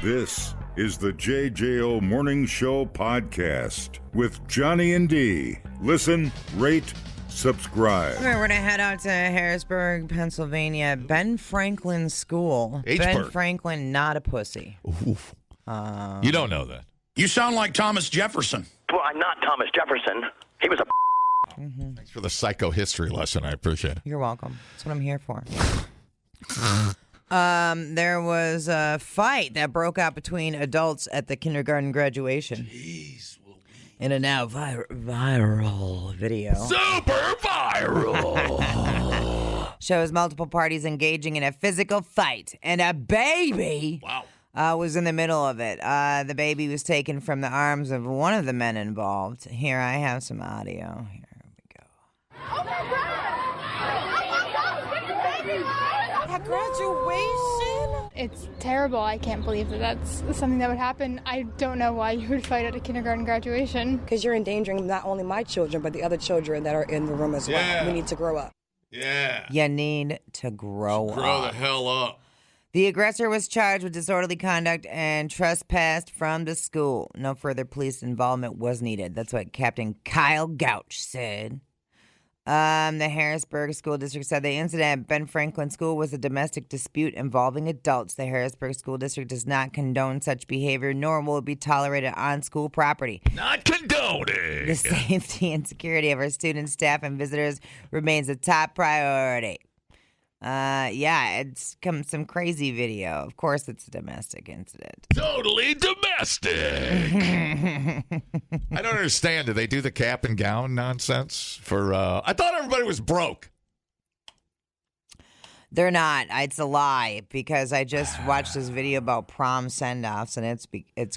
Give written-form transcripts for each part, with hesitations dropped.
This is the JJO Morning Show podcast with Johnny and D. Listen, rate, subscribe. All right, we're going to head out to Harrisburg, Pennsylvania. Ben Franklin School. Ben Franklin, not a pussy. Oof. You don't know that. You sound like Thomas Jefferson. Well, I'm not Thomas Jefferson. He was a Thanks for the psychohistory lesson. I appreciate it. You're welcome. That's what I'm here for. There was a fight that broke out between adults at the kindergarten graduation. Jeez. In a now viral video. Super viral. Shows multiple parties engaging in a physical fight, and a baby was in the middle of it. The baby was taken from the arms of one of the men involved. Here, I have some audio. Here we go. Oh my God! At graduation? It's terrible. I can't believe that that's something that would happen. I don't know why you would fight at a kindergarten graduation. Because you're endangering not only my children, but the other children that are in the room as well. We need to grow up. Yeah. You need to grow up. Grow the hell up. The aggressor was charged with disorderly conduct and trespassed from the school. No further police involvement was needed. That's what Captain Kyle Gouch said. The Harrisburg School District said the incident at Ben Franklin School was a domestic dispute involving adults. The Harrisburg School District does not condone such behavior, nor will it be tolerated on school property. Not condoning. The safety and security of our students, staff, and visitors remains a top priority. It's some crazy video. Of course, it's a domestic incident. Totally domestic. I don't understand. Do they do the cap and gown nonsense for? I thought everybody was broke. They're not. It's a lie because I just watched this video about prom send-offs and it's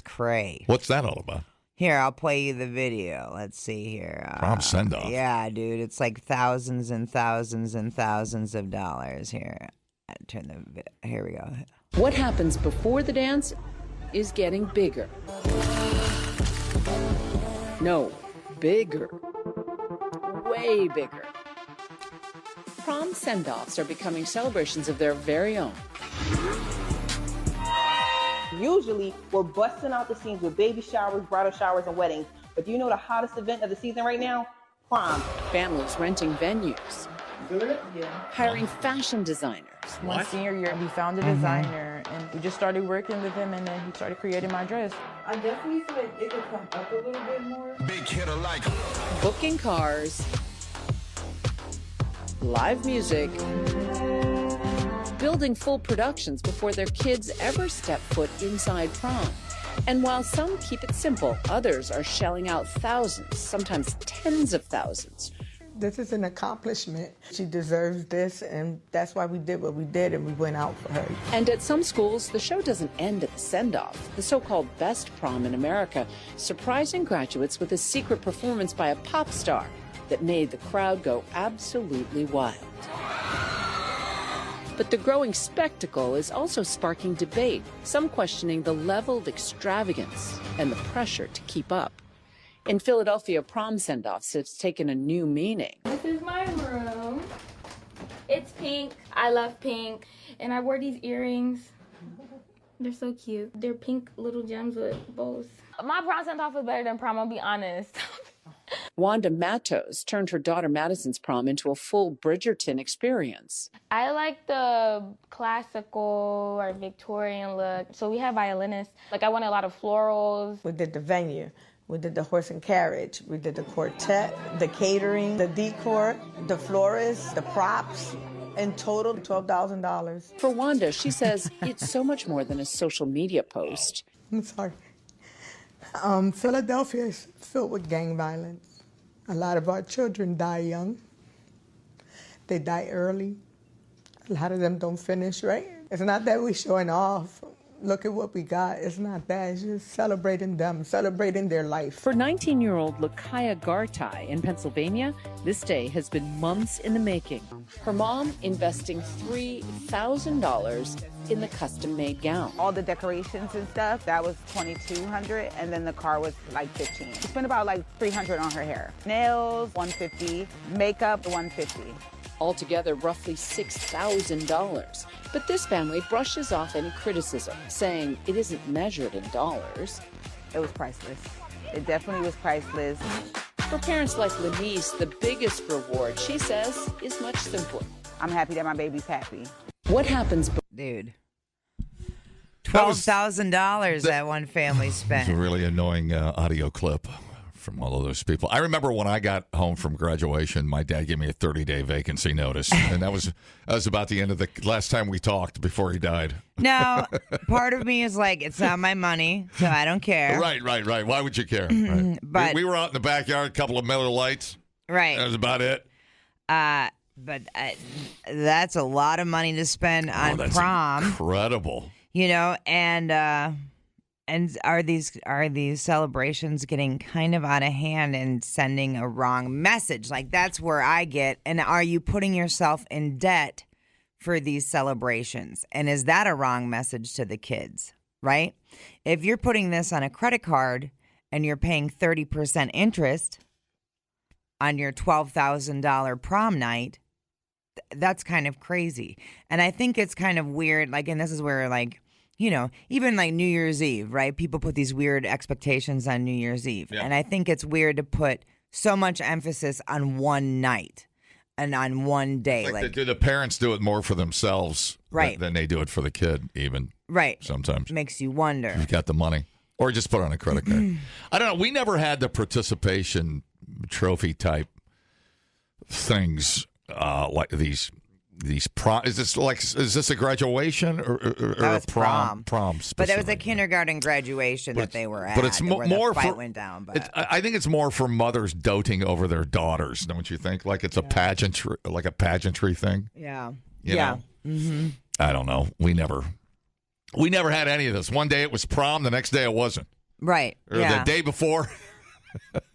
cray. What's that all about? Here, I'll play you the video. Let's see here. Prom send-off. Yeah, dude. It's like thousands and thousands and thousands of dollars. Here, here we go. What happens before the dance is getting bigger. No, bigger. Way bigger. Prom send-offs are becoming celebrations of their very own. Usually, we're busting out the scenes with baby showers, bridal showers, and weddings. But do you know the hottest event of the season right now? Prom. Families renting venues. Good? Yeah. Hiring fashion designers. One senior year, we found a designer, and we just started working with him, and then he started creating my dress. I definitely feel like it could come up a little bit more. Big hitter like. Booking cars. Live music. Building full productions before their kids ever step foot inside prom. And while some keep it simple, others are shelling out thousands, sometimes tens of thousands. This is an accomplishment. She deserves this, and that's why we did what we did, and we went out for her. And at some schools, the show doesn't end at the send-off. The so-called best prom in America, surprising graduates with a secret performance by a pop star that made the crowd go absolutely wild. But the growing spectacle is also sparking debate, some questioning the level of extravagance and the pressure to keep up. In Philadelphia, prom send-offs have taken a new meaning. This is my room. It's pink. I love pink. And I wore these earrings. They're so cute. They're pink little gems with bows. My prom send-off was better than prom, I'll be honest. Wanda Matos turned her daughter Madison's prom into a full Bridgerton experience. I like the classical or Victorian look. So we have violinists. I wanted a lot of florals. We did the venue. We did the horse and carriage. We did the quartet, the catering, the decor, the florists, the props. In total, $12,000. For Wanda, she says it's so much more than a social media post. I'm sorry. Philadelphia is filled with gang violence. A lot of our children die young. They die early. A lot of them don't finish, right? It's not that we're showing off. Look at what we got. It's not that. It's just celebrating them, celebrating their life. For 19-year-old Lakaya Gartai in Pennsylvania, this day has been months in the making. Her mom investing $3,000 in the custom-made gown. All the decorations and stuff, that was $2,200, and then the car was like $15. We spent about like $300 on her hair. Nails, $150. Makeup, $150. altogether roughly $6,000. But this family brushes off any criticism, saying it isn't measured in dollars. It was priceless. It definitely was priceless. For parents like Lenise, the biggest reward, she says, is much simpler. I'm happy that my baby's happy. What happens? Dude. $12,000 that one family spent. It's a really annoying audio clip from all of those people. I remember when I got home from graduation, my dad gave me a 30-day vacancy notice, and that was about the end of the last time we talked before he died. Now, part of me is like, it's not my money, so I don't care. Right. Why would you care? Right. But we were out in the backyard, a couple of Miller Lights. Right. That was about it. But that's a lot of money to spend on that's prom. Incredible. You know, and are these celebrations getting kind of out of hand and sending a wrong message? Like, that's where I get. And are you putting yourself in debt for these celebrations? And is that a wrong message to the kids? Right? If you're putting this on a credit card and you're paying 30% interest on your $12,000 prom night, that's kind of crazy. And I think it's kind of weird, like, and this is where, like, you know, even like New Year's Eve, right? People put these weird expectations on New Year's Eve. Yeah. And I think it's weird to put so much emphasis on one night and on one day. Like the parents do it more for themselves than they do it for the kid, even. Right. Sometimes. Makes you wonder. You've got the money. Or just put it on a credit card. I don't know. We never had the participation trophy type things like these prom. Is this a graduation or a prom? But it was a kindergarten graduation that they were at. But it's more the fight for, went down. But I think it's more for mothers doting over their daughters. Don't you think? Like it's a pageantry thing. Yeah. You know? Mm-hmm. I don't know. We never had any of this. One day it was prom. The next day it wasn't. Right. Or the day before.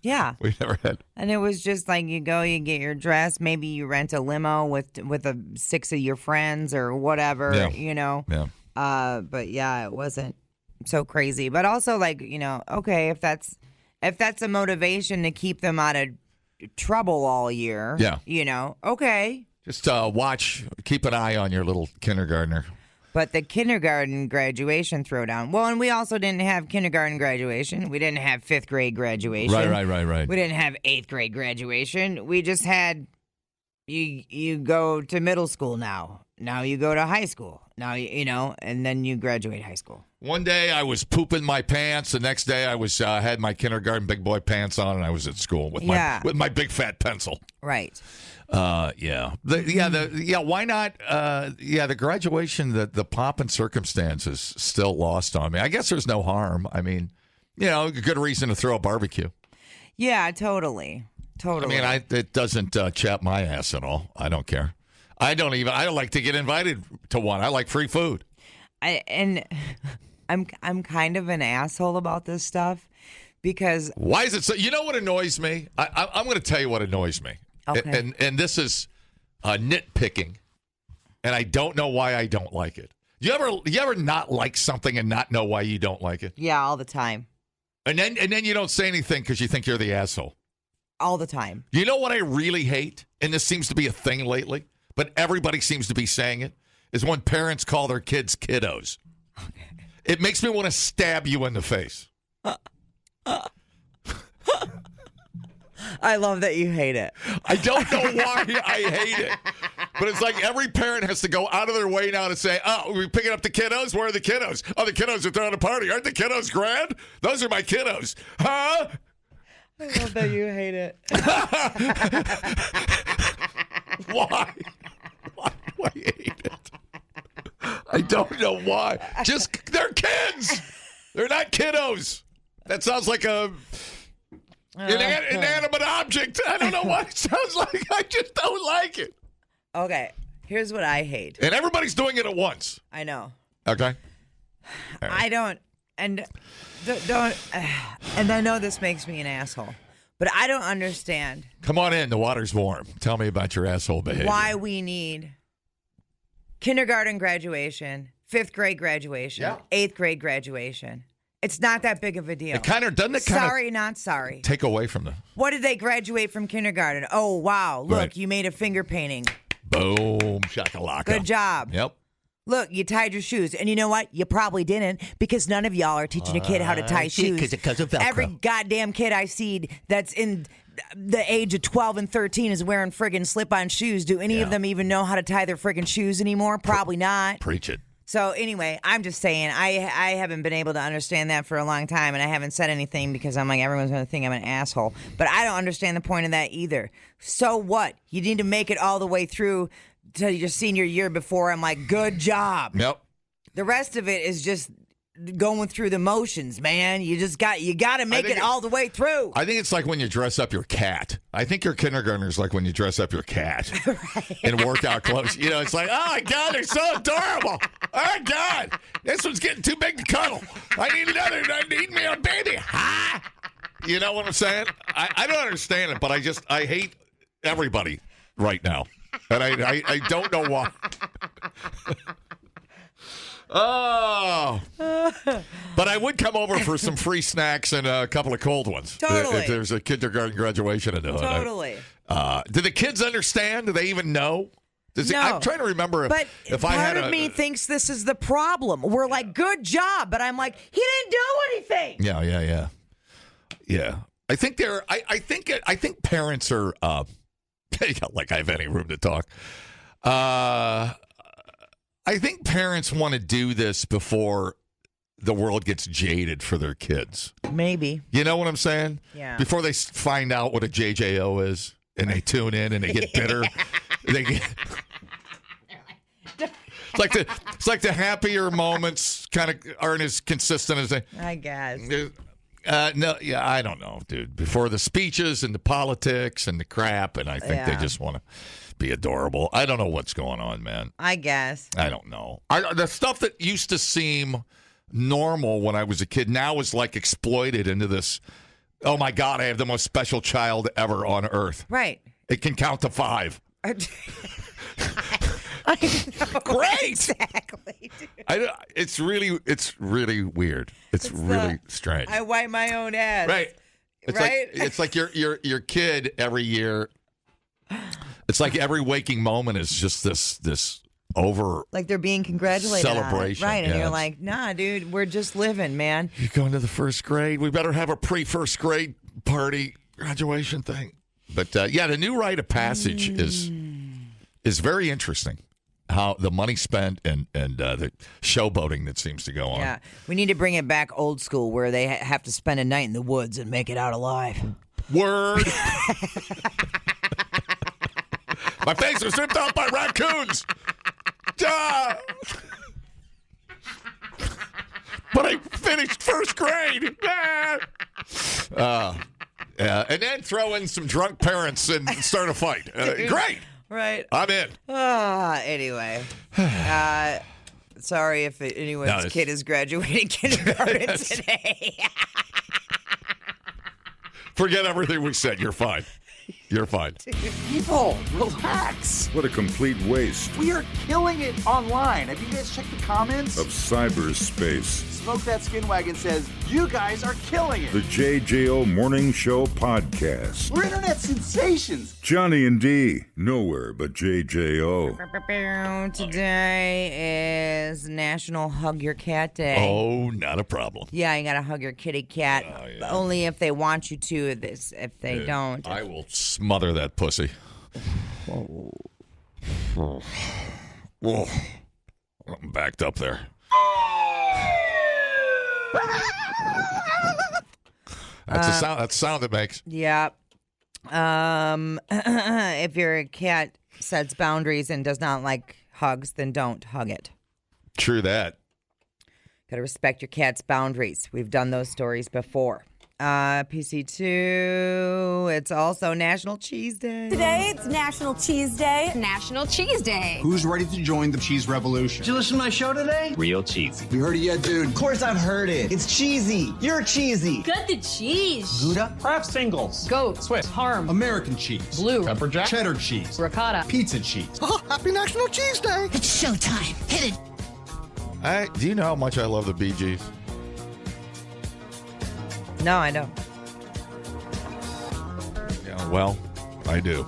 Yeah. We never had. And it was just like you go, you get your dress, maybe you rent a limo with 6 of your friends or whatever, you know. Yeah. But yeah, it wasn't so crazy. But also, like, you know, okay, if that's a motivation to keep them out of trouble all year, you know, okay. Just keep an eye on your little kindergartner. But the kindergarten graduation throwdown. Well, and we also didn't have kindergarten graduation. We didn't have 5th grade graduation. Right. We didn't have 8th grade graduation. We just had you go to middle school now. Now you go to high school. Now, you know, and then you graduate high school. One day I was pooping my pants. The next day I was had my kindergarten big boy pants on, and I was at school with my big fat pencil. Right. Why not? The graduation, the pomp and circumstances still lost on me. I guess there's no harm. I mean, you know, a good reason to throw a barbecue. Yeah, totally. I mean, it doesn't chap my ass at all. I don't care. I don't like to get invited to one. I like free food. I'm kind of an asshole about this stuff because why is it so? You know what annoys me? I'm going to tell you what annoys me. Okay. And this is nitpicking, and I don't know why I don't like it. You ever not like something and not know why you don't like it? Yeah, all the time. And then you don't say anything because you think you're the asshole. All the time. You know what I really hate, and this seems to be a thing lately, but everybody seems to be saying it, is when parents call their kids kiddos. It makes me want to stab you in the face. I love that you hate it. I don't know why I hate it. But it's like every parent has to go out of their way now to say, oh, we're picking up the kiddos? Where are the kiddos? Oh, the kiddos are throwing a party. Aren't the kiddos grand? Those are my kiddos. Huh? I love that you hate it. Why? Why do I hate it? I don't know why. Just, they're kids. They're not kiddos. That sounds like a... inanimate object. I don't know what it sounds like. I just don't like it. Okay, here's what I hate. And everybody's doing it at once. I know. Okay. Right. I don't, and I know this makes me an asshole, but I don't understand. Come on in. The water's warm. Tell me about your asshole behavior. Why we need kindergarten graduation, 5th grade graduation, 8th grade graduation. It's not that big of a deal. Sorry, not sorry. Take away from them. What did they graduate from kindergarten? Oh, wow. Look, you made a finger painting. Boom, shakalaka. Good job. Yep. Look, you tied your shoes. And you know what? You probably didn't because none of y'all are teaching a kid how to tie shoes. Because of Velcro. Every goddamn kid I see that's in the age of 12 and 13 is wearing friggin' slip-on shoes. Do any of them even know how to tie their friggin' shoes anymore? Probably not. Preach it. So anyway, I'm just saying, I haven't been able to understand that for a long time, and I haven't said anything because I'm like, everyone's going to think I'm an asshole. But I don't understand the point of that either. So what? You need to make it all the way through to your senior year before I'm like, good job. Yep. The rest of it is just going through the motions, man. You got to make it all the way through. I think it's like when you dress up your cat. I think your kindergartner's like when you dress up your cat in workout clothes. You know, it's like, oh my God, they're so adorable. Oh my God, this one's getting too big to cuddle. I need me a baby. Ha! You know what I'm saying? I don't understand it, but I hate everybody right now. And I don't know why. Oh. But I would come over for some free snacks and a couple of cold ones. Totally. If there's a kindergarten graduation to do it. Totally. Do the kids understand? Do they even know? No. I'm trying to remember if I had part of me thinks this is the problem. We're like, good job. But I'm like, he didn't do anything. Yeah. I think I think parents are like I have any room to talk. I think parents want to do this before the world gets jaded for their kids. Maybe. You know what I'm saying? Yeah. Before they find out what a JJO is and they tune in and they get bitter. It's like the happier moments kind of aren't as consistent as they. I guess. No, yeah, I don't know, dude. Before the speeches and the politics and the crap, and I think they just want to be adorable. I don't know what's going on, man. I guess. I don't know. The stuff that used to seem normal when I was a kid now is like exploited into this, oh my God, I have the most special child ever on earth. Right. It can count to 5. I know. Great. Exactly. Dude. It's really weird. It's really strange. I wipe my own ass. Right. It's like your kid every year. It's like every waking moment is just this over. Like they're being congratulated celebration. On it. Right. And yeah, you're like, nah, dude, we're just living, man. You're going to the first grade. We better have a pre-first grade party graduation thing. But the new rite of passage is very interesting. How the money spent and the showboating that seems to go on. Yeah. We need to bring it back old school where they have to spend a night in the woods and make it out alive. Word. My face was ripped off by raccoons. But I finished first grade. And then throw in some drunk parents and start a fight. Great. Right. I'm in. Anyway. Sorry if anyone's kid is graduating kindergarten today. Forget everything we said. You're fine. You're fine. People, relax. What a complete waste We are killing it online. Have you guys checked the comments? of cyberspace. Smoke That Skin Wagon says, you guys are killing it. The JJO Morning Show Podcast. We're internet sensations. Johnny and D, nowhere but JJO. Today is National Hug Your Cat Day. Oh, not a problem. Yeah, you gotta hug your kitty cat. yeah. Only if they want you to. If they don't. I will smother that pussy. Whoa. I'm backed up there. That's the sound. That's the sound it makes. Yeah. If your cat sets boundaries and does not like hugs, then don't hug it. True that. Got to respect your cat's boundaries. We've done those stories before. PC2, it's also National Cheese Day. Today, it's National Cheese Day. National Cheese Day. Who's ready to join the cheese revolution? Did you listen to my show today? Real cheesy. You heard it yet, dude? Of course I've heard it. It's cheesy. You're cheesy. Good to cheese. Gouda, Kraft Singles, Goat. Swiss, Parm, American cheese, Blue. Pepper Jack, Cheddar cheese, Ricotta. Pizza cheese. Oh, happy National Cheese Day. It's showtime. Hit it. Do you know how much I love the Bee Gees? No, I don't. Yeah, well, I do.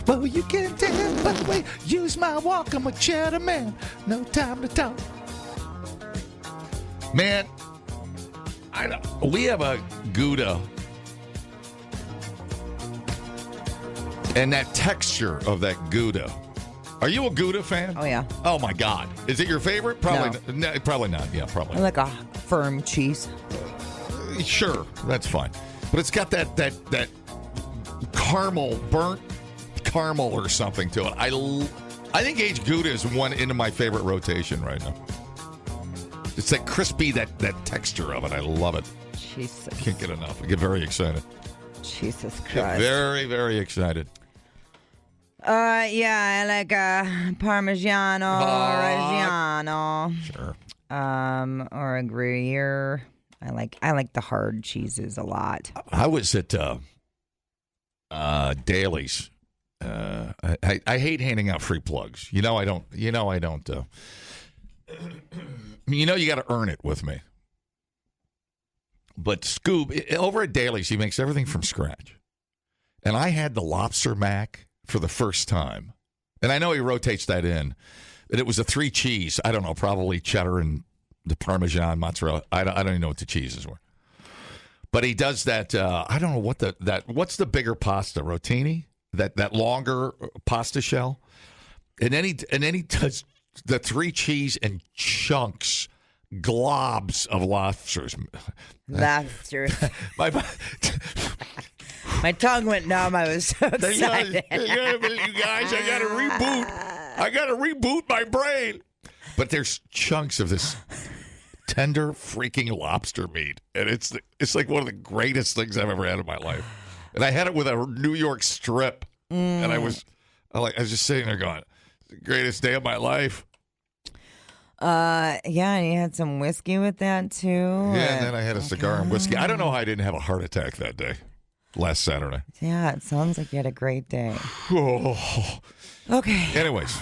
Well, you can tell by the way use my walk. I'm a cheddar man. No time to talk. Man, we have a Gouda. And that texture of that Gouda. Are you a Gouda fan? Oh, yeah. Oh, my God. Is it your favorite? Probably no. Probably not. Yeah, probably. I like a firm cheese. Sure, that's fine. But it's got that caramel, burnt caramel or something to it. I think aged Gouda is one into my favorite rotation right now. It's that crispy, that texture of it. I love it. Jesus. Can't get enough. I get very excited. Jesus Christ. Get very, very excited. Yeah, I like Parmigiano Reggiano. Sure. Or a Gruyere. I like the hard cheeses a lot. I was at Daly's. I hate handing out free plugs. I don't. You got to earn it with me. But Scoob, over at Daly's, he makes everything from scratch. And I had the lobster mac for the first time. And I know he rotates that in. And it was a 3 cheese. I don't know, probably cheddar and the Parmesan, mozzarella. I don't even know what the cheeses were. But he does that. I don't know what's the bigger pasta, rotini? That longer pasta shell? And then he does the 3 cheese and chunks, globs of lobsters. Lobsters. My tongue went numb. I was so excited. You guys, I got to reboot my brain. But there's chunks of this tender freaking lobster meat, and it's like one of the greatest things I've ever had in my life. And I had it with a New York strip, and I was just sitting there going, "It's the greatest day of my life." Yeah, and you had some whiskey with that too. Yeah, and then I had a cigar and whiskey. I don't know how I didn't have a heart attack that day, last Saturday. Yeah, it sounds like you had a great day. Oh. Okay. Anyways.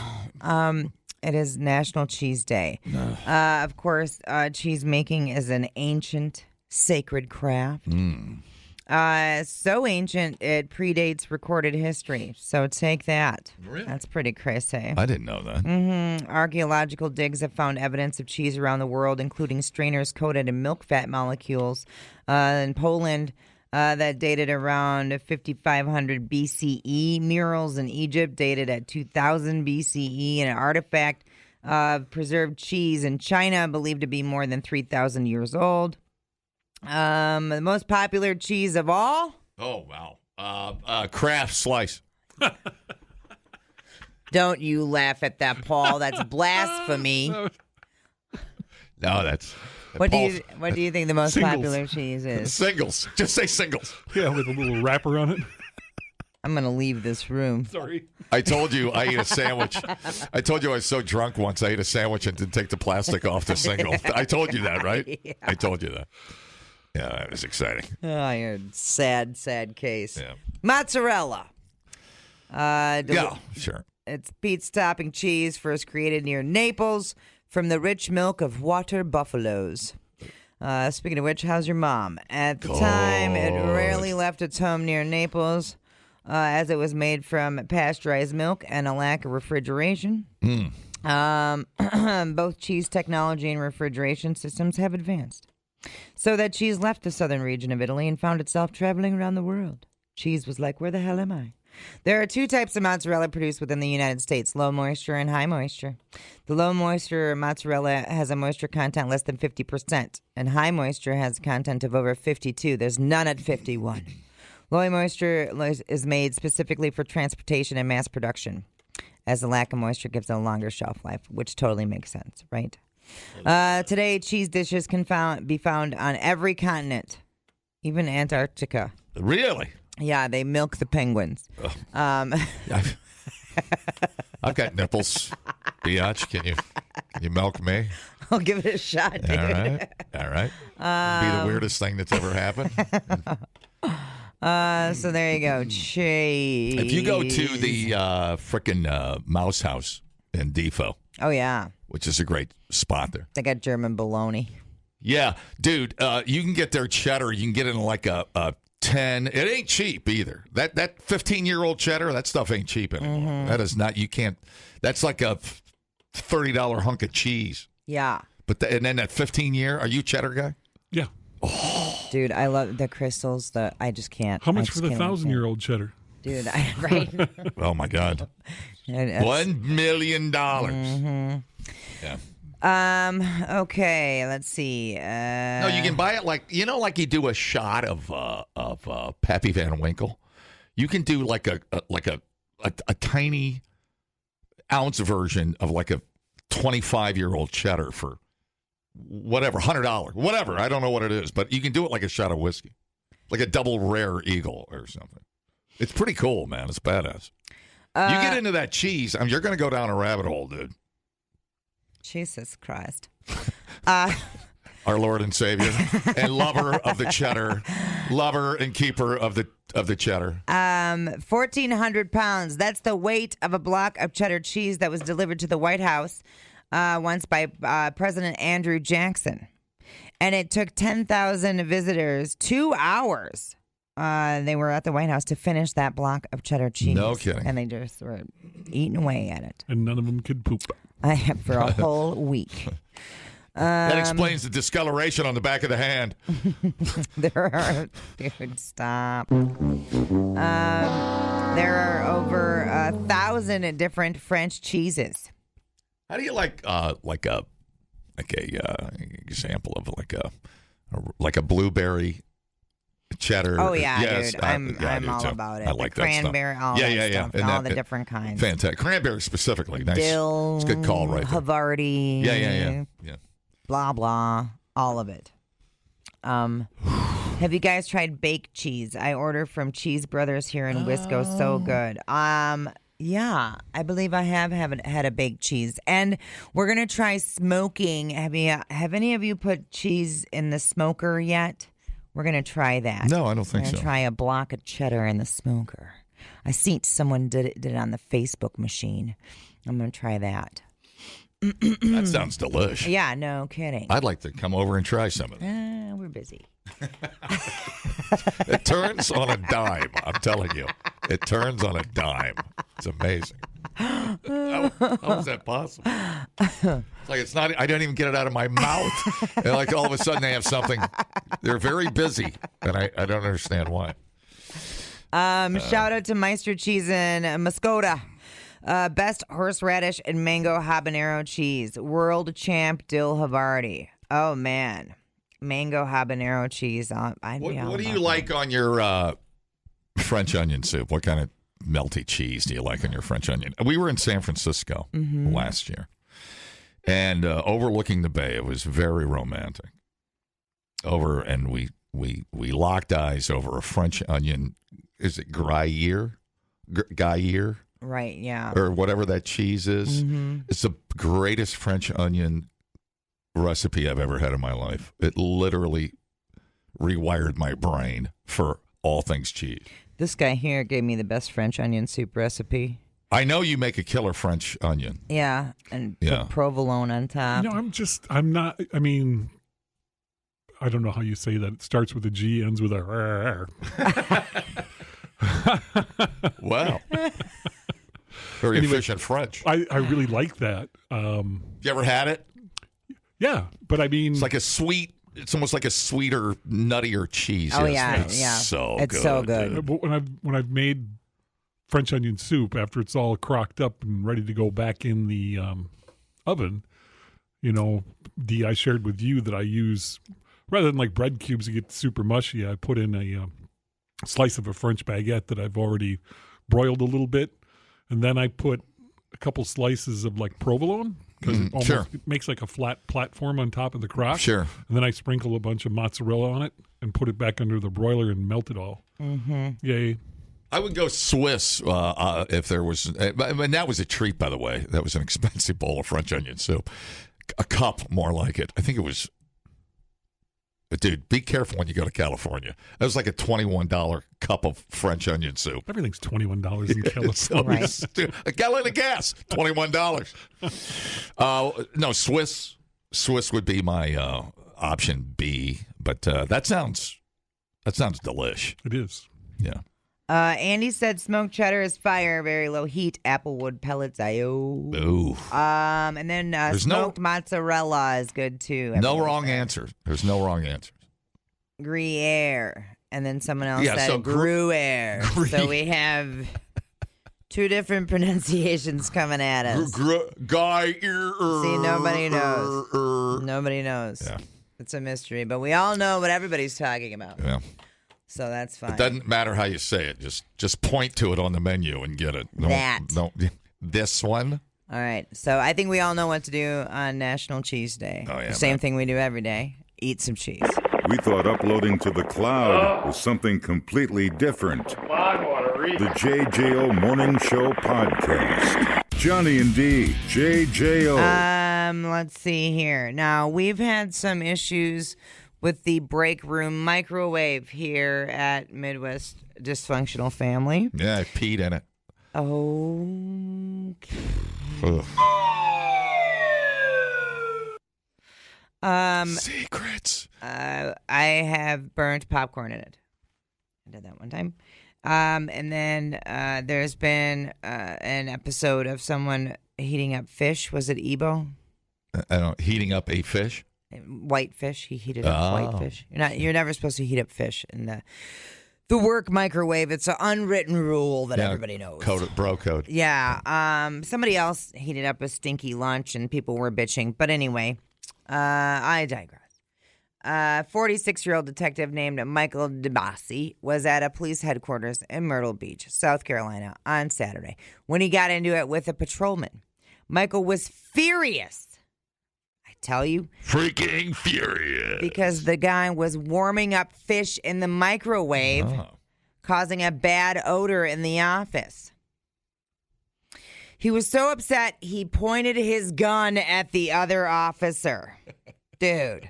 It is National Cheese Day. Of course, cheese making is an ancient, sacred craft. So ancient, it predates recorded history. So take that. Really? That's pretty crazy. I didn't know that. Archaeological digs have found evidence of cheese around the world, including strainers coated in milk fat molecules. In Poland, that dated around 5500 BCE. Murals in Egypt dated at 2000 BCE. And an artifact of preserved cheese in China believed to be more than 3,000 years old. The most popular cheese of all? Oh, wow. Kraft slice. Don't you laugh at that, Paul. That's blasphemy. No, that's... What do you think the most popular cheese is? Singles. Just say singles. Yeah, with a little wrapper on it. I'm going to leave this room. Sorry. I told you I ate a sandwich. I told you I was so drunk once I ate a sandwich and didn't take the plastic off the single. I told you that, right? Yeah. I told you that. Yeah, that was exciting. Oh, you're a sad, sad case. Yeah. Mozzarella. Yeah, sure. It's Pete's topping cheese, first created near Naples from the rich milk of water buffaloes. Speaking of which, how's your mom? At the time, it rarely left its home near Naples, as it was made from pasteurized milk and a lack of refrigeration. Both cheese technology and refrigeration systems have advanced, so that cheese left the southern region of Italy and found itself traveling around the world. Cheese was like, where the hell am I? There are 2 types of mozzarella produced within the United States, low moisture and high moisture. The low moisture mozzarella has a moisture content less than 50%, and high moisture has a content of over 52. There's none at 51. Low moisture is made specifically for transportation and mass production, as the lack of moisture gives it a longer shelf life, which totally makes sense, right? Today, cheese dishes can be found on every continent, even Antarctica. Really? Yeah, they milk the penguins. I've got nipples. Biatch, can you milk me? I'll give it a shot, dude. All right. Be the weirdest thing that's ever happened. So there you go. Cheese. If you go to the frickin' Mouse House in Defo. Oh, yeah. Which is a great spot there. They got German bologna. Yeah, dude, you can get their cheddar. You can get it in like a 10. It ain't cheap either. That 15-year-old cheddar, that stuff ain't cheap anymore. That is not. You can't. That's like a $30 hunk of cheese. Yeah. But and then that 15-year. Are you a cheddar guy? Yeah. Oh. Dude, I love the crystals. I just can't. How much for the 1,000-year-old cheddar? Dude, right? Oh my God. $1 million. Yeah. Okay, let's see. No, you can buy it like you do a shot of Pappy Van Winkle. You can do like a tiny ounce version of like a 25-year-old cheddar for whatever, $100, whatever. I don't know what it is, but you can do it like a shot of whiskey, like a double rare Eagle or something. It's pretty cool, man. It's badass. You get into that cheese, you're going to go down a rabbit hole, dude. Jesus Christ. Our Lord and Savior and lover of the cheddar, lover and keeper of the cheddar. 1,400 pounds. That's the weight of a block of cheddar cheese that was delivered to the White House once by President Andrew Jackson. And it took 10,000 visitors 2 hours. They were at the White House to finish that block of cheddar cheese. No kidding. And they just were eating away at it. And none of them could poop. For a whole week. That explains the discoloration on the back of the hand. Dude, stop. There are over 1,000 different French cheeses. How do you like a example of like a blueberry cheddar? Oh yeah, yes, dude, I'm all about it. I like the cranberry, that stuff. that stuff, and all the different kinds. Fantastic, cranberry specifically. Nice, dill, it's a good call right there. Havarti, yeah. Blah blah, all of it. Have you guys tried baked cheese? I order from Cheese Brothers here in Wisco. So good. Yeah, I believe I haven't had a baked cheese, and we're gonna try smoking. Have any of you put cheese in the smoker yet? We're going to try that. No, I don't think so. We're going to try a block of cheddar in the smoker. I seen someone did it on the Facebook machine. I'm going to try that. That sounds delicious. Yeah, no kidding. I'd like to come over and try some of it. We're busy. It turns on a dime. I'm telling you. It turns on a dime. It's amazing. How is that possible? It's like it's not. I don't even get it out of my mouth. And like all of a sudden they have something. They're very busy, and I don't understand why. Shout out to Meister Cheese in Muskota. Best horseradish and mango habanero cheese. World champ dill Havarti. Oh man, mango habanero cheese. What do you like on your French onion soup? What kind of melty cheese do you like on your French onion? We were in San Francisco last year, and overlooking the bay, it was very romantic. And we locked eyes over a French onion. Is it Gruyere? Gruyere? Right, yeah. Or whatever that cheese is. It's the greatest French onion recipe I've ever had in my life. It literally rewired my brain for all things cheese. This guy here gave me the best French onion soup recipe. I know you make a killer French onion. Yeah, and put provolone on top. I mean, I don't know how you say that. It starts with a G, ends with a R. Wow. Very efficient French. I really like that. You ever had it? Yeah, but I mean... It's almost like a sweeter, nuttier cheese. Oh, yes. yeah. It's so good. But when I've made French onion soup, after it's all crocked up and ready to go back in the oven, Dee, I shared with you that I use, rather than like bread cubes to get super mushy, I put in a slice of a French baguette that I've already broiled a little bit, and then I put a couple slices of like provolone, because it makes like a flat platform on top of the crock. Sure. And then I sprinkle a bunch of mozzarella on it and put it back under the broiler and melt it all. Yay. I would go Swiss if there was, and that was a treat, by the way. That was an expensive bowl of French onion soup. A cup, more like it. I think it was, dude, be careful when you go to California. That was like a $21 cup of French onion soup. Everything's $21 in California. Right. A gallon of gas, $21. No, Swiss would be my option B, but that sounds That sounds delish. It is. Yeah. Andy said smoked cheddar is fire, very low heat. Applewood pellets, Ooh. And then smoked mozzarella is good too. No wrong answer. There's no wrong answers. Gruyere. And then someone else said Gruyere. So we have two different pronunciations coming at us. Guy. See, nobody knows. Nobody knows. Yeah. It's a mystery, but we all know what everybody's talking about. Yeah. So that's fine. It doesn't matter how you say it. Just point to it on the menu and get it. This one. All right. So I think we all know what to do on National Cheese Day. Oh, yeah, the same thing we do every day. Eat some cheese. We thought uploading to the cloud was something completely different. The JJO Morning Show Podcast. Johnny and D, JJO. Let's see here. Now, we've had some issues with the break room microwave here at Midwest Dysfunctional Family. Yeah, I peed in it. Secrets. I have burnt popcorn in it. I did that one time. And then there's been an episode of someone heating up fish. Was it Ebo? Heating up a fish? White fish. He heated up white fish. You're never supposed to heat up fish in the work microwave. It's an unwritten rule that everybody knows. Bro code. Yeah. Somebody else heated up a stinky lunch and people were bitching. But anyway, I digress. 46-year-old detective named Michael DeBassi was at a police headquarters in Myrtle Beach, South Carolina, on Saturday when he got into it with a patrolman. Michael was furious. I tell you. Freaking furious. Because the guy was warming up fish in the microwave, causing a bad odor in the office. He was so upset, he pointed his gun at the other officer. Dude.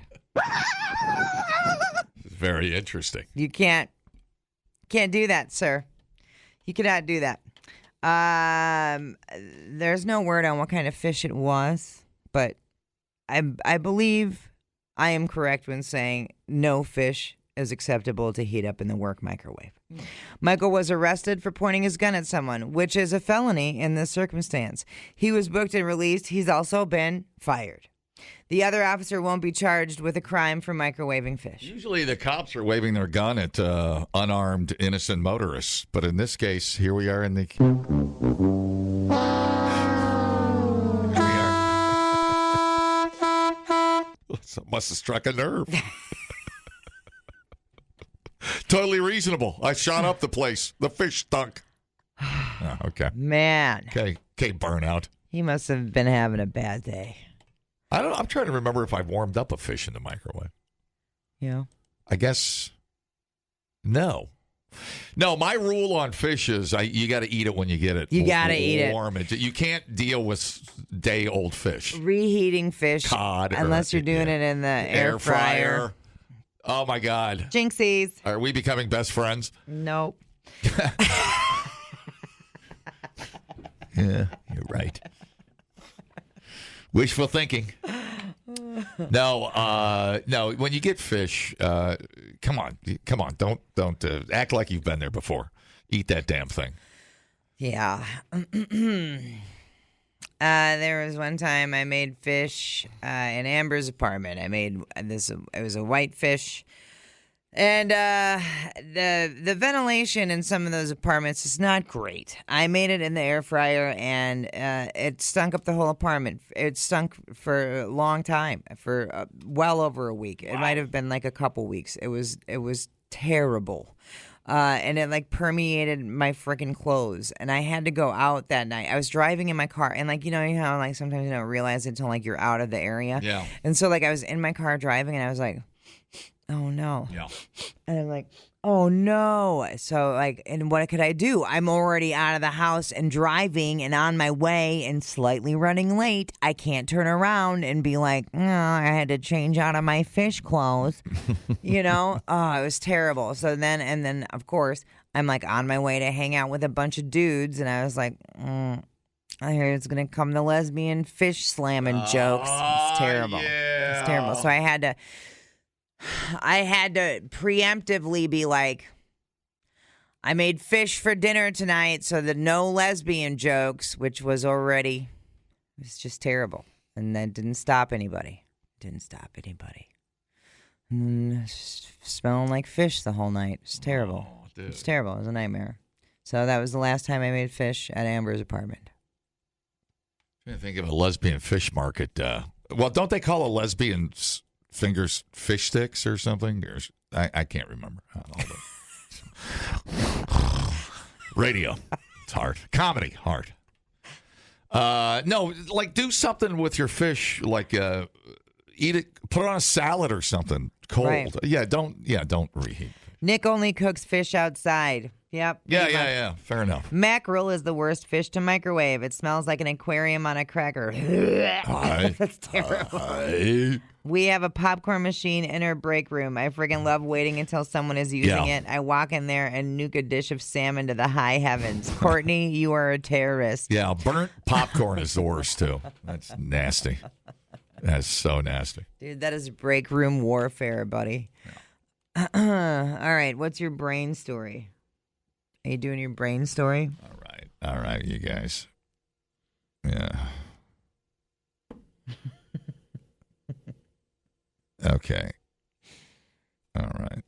Very interesting. You can't do that, sir. You cannot do that. There's no word on what kind of fish it was, but I believe I am correct when saying no fish is acceptable to heat up in the work microwave. Michael was arrested for pointing his gun at someone, which is a felony in this circumstance. He was booked and released. He's also been fired. The other officer won't be charged with a crime for microwaving fish. Usually the cops are waving their gun at unarmed, innocent motorists. But in this case, here we are in the... Here we are. Must have struck a nerve. Totally reasonable. I shot up the place. The fish stunk. Oh, okay. Man. Okay, burnout. He must have been having a bad day. I don't know. I'm trying to remember if I've warmed up a fish in the microwave. Yeah. I guess no. No, my rule on fish is you got to eat it when you get it. You got to eat it. Warm it. You can't deal with day-old fish. Reheating fish. Cod. Unless you're doing it in the air fryer. Oh, my God. Jinxies. Are we becoming best friends? Nope. Yeah, you're right. Wishful thinking. No. When you get fish, come on. Don't act like you've been there before. Eat that damn thing. Yeah. There was one time I made fish in Amber's apartment. I made this. It was a white fish. And the ventilation in some of those apartments is not great. I made it in the air fryer, and it stunk up the whole apartment. It stunk for a long time, for well over a week. It might have been like a couple weeks. It was terrible. And it permeated my freaking clothes. And I had to go out that night. I was driving in my car, and how sometimes you don't realize it until you're out of the area. Yeah. And so I was in my car driving, and I was like, oh no. Yeah. And I'm like, oh no. So and what could I do? I'm already out of the house and driving and on my way and slightly running late. I can't turn around and be like, oh, I had to change out of my fish clothes. Oh, it was terrible. So then of course, I'm on my way to hang out with a bunch of dudes, and I was like, I hear it's going to come the lesbian fish slamming jokes. It's terrible. Yeah. It's terrible. So I had to I had to preemptively be like, I made fish for dinner tonight, so that no lesbian jokes, which was already, it was just terrible. And that didn't stop anybody. And just smelling like fish the whole night. It's terrible. Oh, dude. It's terrible. It was a nightmare. So that was the last time I made fish at Amber's apartment. I'm trying to think of a lesbian fish market. Well, don't they call a lesbian fingers fish sticks or something? I can't remember. Radio, it's hard. Comedy, hard. No, like do something with your fish, like eat it, put it on a salad or something cold. Right. Yeah, don't reheat. Nick only cooks fish outside. Yep. Yeah. Fair enough. Mackerel is the worst fish to microwave. It smells like an aquarium on a cracker. That's terrible. We have a popcorn machine in our break room. I friggin' love waiting until someone is using it. I walk in there and nuke a dish of salmon to the high heavens. Courtney, you are a terrorist. Yeah, burnt popcorn is the worst, too. That's nasty. That's so nasty. Dude, that is break room warfare, buddy. Yeah. All right, what's your brain story? Are you doing your brain story? All right, you guys. Yeah. Okay. All right.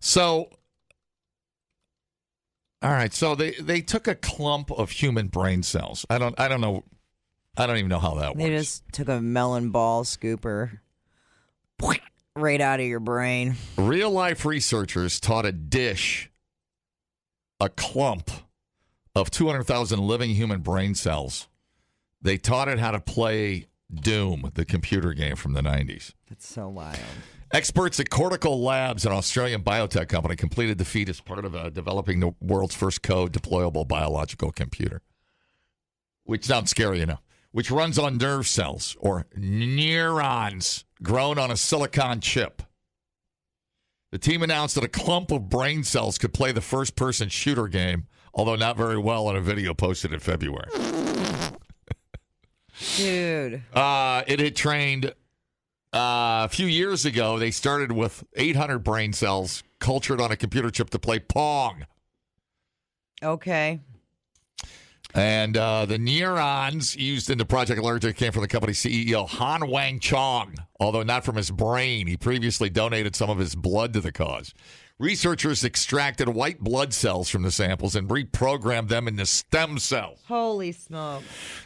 So, they took a clump of human brain cells. I don't know. I don't even know how that works. They just took a melon ball scooper right out of your brain. Real life researchers taught a clump of 200,000 living human brain cells. They taught it how to play Doom, the computer game from the 90s. That's so wild. Experts at Cortical Labs, an Australian biotech company, completed the feat as part of developing the world's first code deployable biological computer. Which sounds scary, which runs on nerve cells or neurons grown on a silicon chip. The team announced that a clump of brain cells could play the first-person shooter game, although not very well in a video posted in February. Dude. It had trained a few years ago. They started with 800 brain cells cultured on a computer chip to play Pong. Okay. And the neurons used in the Project Allergic came from the company's CEO, Han Wang Chong, although not from his brain. He previously donated some of his blood to the cause. Researchers extracted white blood cells from the samples and reprogrammed them into stem cells. Holy smoke.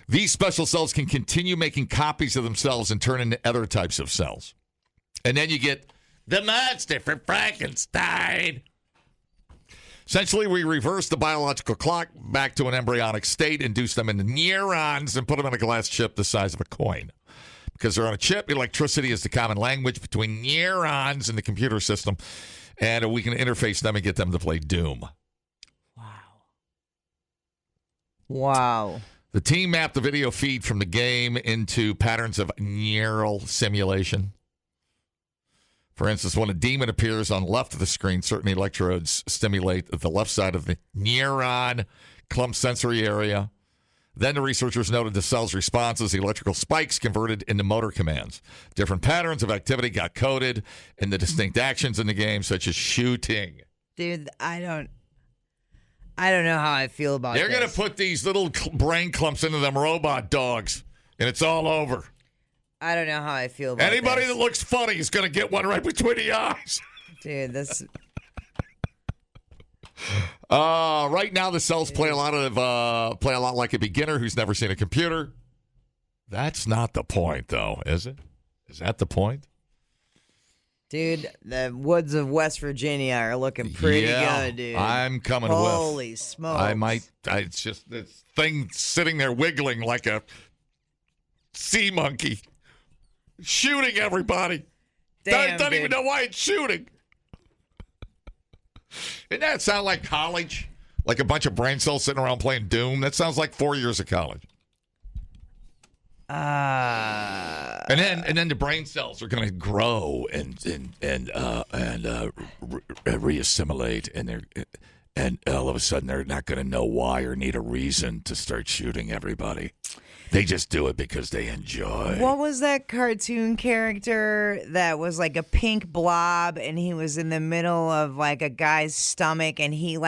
These special cells can continue making copies of themselves and turn into other types of cells. And then you get the monster from Frankenstein. Essentially, we reverse the biological clock back to an embryonic state, induce them into neurons, and put them in a glass chip the size of a coin. Because they're on a chip, electricity is the common language between neurons and the computer system, and we can interface them and get them to play Doom. Wow. The team mapped the video feed from the game into patterns of neural simulation. For instance, when a demon appears on the left of the screen, certain electrodes stimulate the left side of the neuron clump sensory area. Then the researchers noted the cell's responses, electrical spikes converted into motor commands. Different patterns of activity got coded in the distinct actions in the game, such as shooting. Dude, I don't know how I feel about They're this. going to put these little brain clumps into them robot dogs, and it's all over. I don't know how I feel about Anybody this. that looks funny is going to get one right between the eyes. Dude, this... Right now, the cells play a lot like a beginner who's never seen a computer. That's not the point, though, is it? Is that the point? Dude, the woods of West Virginia are looking pretty good, dude. I'm coming with. Holy smokes. It's just this thing sitting there wiggling like a sea monkey. Shooting everybody. Damn, Doesn't even dude. know why it's shooting. Doesn't that sound like college? Like a bunch of brain cells sitting around playing Doom? That sounds like 4 years of college. And then the brain cells are going to grow and reassimilate, and all of a sudden they're not going to know why or need a reason to start shooting everybody. They just do it because they enjoy. What was that cartoon character that was like a pink blob and he was in the middle of like a guy's stomach and he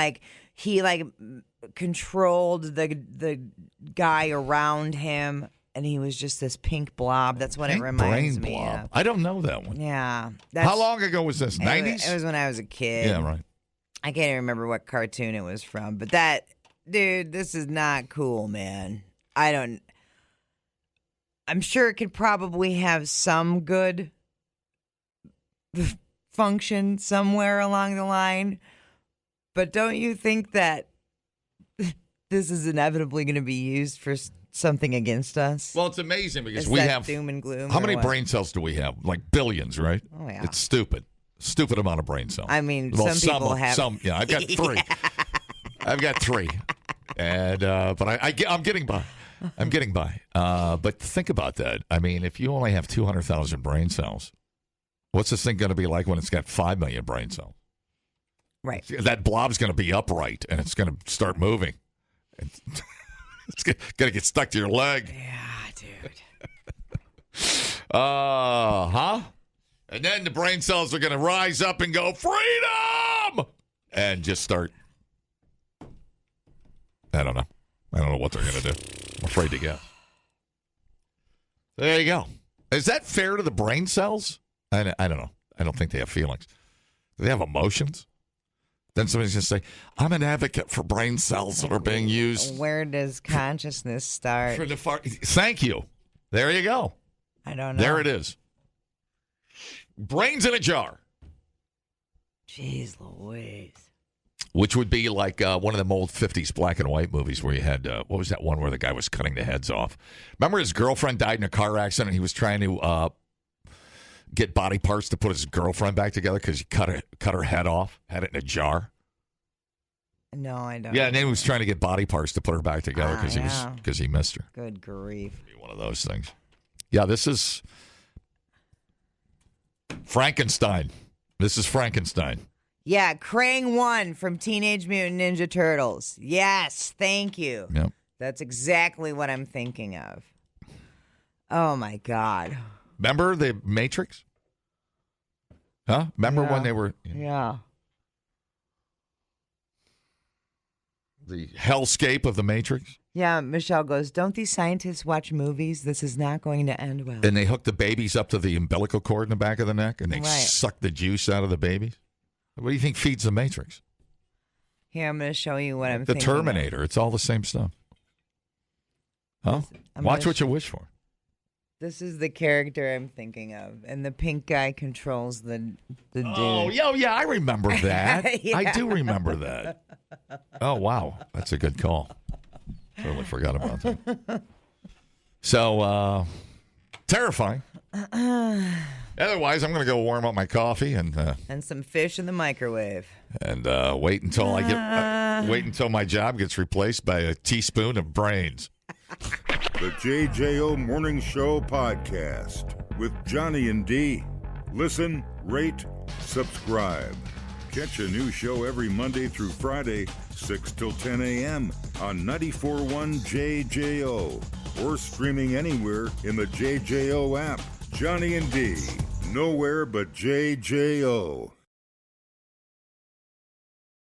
controlled the guy around him and he was just this pink blob. That's what it reminds me of. I don't know that one. Yeah. How long ago was this? 90s? It was when I was a kid. Yeah, right. I can't even remember what cartoon it was from, but that, dude, this is not cool, man. I'm sure it could probably have some good function somewhere along the line, but don't you think that this is inevitably going to be used for something against us? Well, it's amazing because Is we that have doom and gloom. How or many what? brain cells do we have? Like billions, right? Oh yeah. It's stupid. Stupid amount of brain cells. I mean, Well, some people have. Some, yeah, I've got 3. I've got 3, and but I'm getting by. I'm getting by. But think about that. I mean, if you only have 200,000 brain cells, what's this thing going to be like when it's got 5 million brain cells? Right. That blob's going to be upright, and it's going to start moving. It's going to get stuck to your leg. Yeah, dude. And then the brain cells are going to rise up and go, freedom! And just start. I don't know what they're going to do. I'm afraid to guess. There you go. Is that fair to the brain cells? I don't know. I don't think they have feelings. Do they have emotions? Then somebody's going to say, I'm an advocate for brain cells that are being used. Where does consciousness start? Thank you. There you go. I don't know. There it is. Brains in a jar. Jeez Louise. Which would be like one of them old 50s black and white movies where you had, what was that one where the guy was cutting the heads off? Remember his girlfriend died in a car accident and he was trying to get body parts to put his girlfriend back together because he cut her head off, had it in a jar? No, I don't. Yeah, and then he was trying to get body parts to put her back together because he missed her. Good grief. One of those things. Yeah, this is Frankenstein. This is Frankenstein. Yeah, Krang 1 from Teenage Mutant Ninja Turtles. Yes, thank you. Yep. That's exactly what I'm thinking of. Oh, my God. Remember the Matrix? Huh? Remember when they were... Yeah. The hellscape of the Matrix? Yeah, Michelle goes, don't these scientists watch movies? This is not going to end well. And they hook the babies up to the umbilical cord in the back of the neck, and they suck the juice out of the babies? What do you think feeds the Matrix? Here, I'm going to show you what I'm The thinking Terminator. of. It's all the same stuff. Huh? Watch what you wish for. This is the character I'm thinking of, and the pink guy controls the dude. Oh, yeah, I remember that. Yeah. I do remember that. Oh, wow. That's a good call. Totally forgot about that. So, terrifying. Otherwise, I'm going to go warm up my coffee and some fish in the microwave. And wait until wait until my job gets replaced by a teaspoon of brains. The JJO Morning Show podcast with Johnny and D. Listen, rate, subscribe. Catch a new show every Monday through Friday, 6 till 10 a.m. on 94.1 JJO or streaming anywhere in the JJO app. Johnny and D, nowhere but JJO.